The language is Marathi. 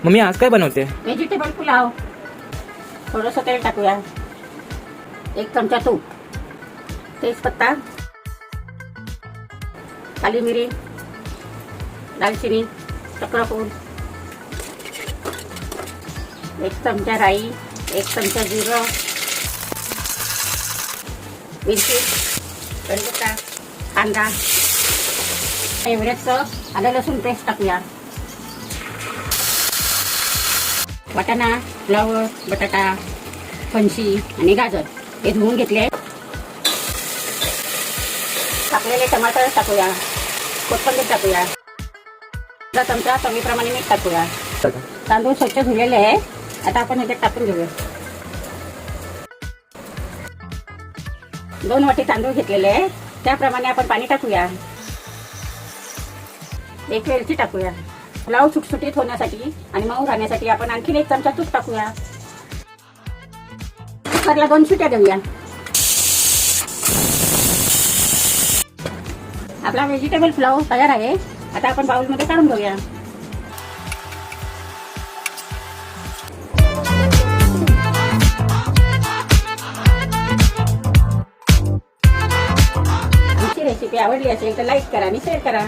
मम्मी आज काय बनवते? व्हेजिटेबल पुलाव. थोडंसं तेल टाकूया, 1 चमचा तूप, तेजपत्ता, काली मिरी, दालचिनी, चक्रफूल, 1 चमचा राई, 1 चमचा जिरं, मिरची, कढीपत्ता, कांदा, एवढेच आलं लसूण पेस्ट टाकूया. वाटाणा, फ्लावर, बटाटा, फणशी आणि गाजर हे धुवून घेतले. टाकलेले टमाटर टाकूया, कोथिंबीर टाकूया, 1 चमचा चवीप्रमाणे मीठ टाकूया. तांदूळ स्वच्छ धुलेले आहे, आता आपण ह्याच्यात टाकून घेऊया. 2 वाटी तांदूळ घेतलेले आहे, त्याप्रमाणे आपण पाणी टाकूया. 1 वेलची टाकूया. पुलाव सुटसुटीत होण्यासाठी आणि मऊ राहण्यासाठी आपण आणखीन 1 चमचा तूप टाकूया. कुकरला 2 शिट्या देऊया. आपला व्हेजिटेबल पुलाव तयार आहे. आता आपण बाउलमध्ये काढून घेऊया. आमची रेसिपी आवडली असेल तर लाईक करा आणि शेअर करा.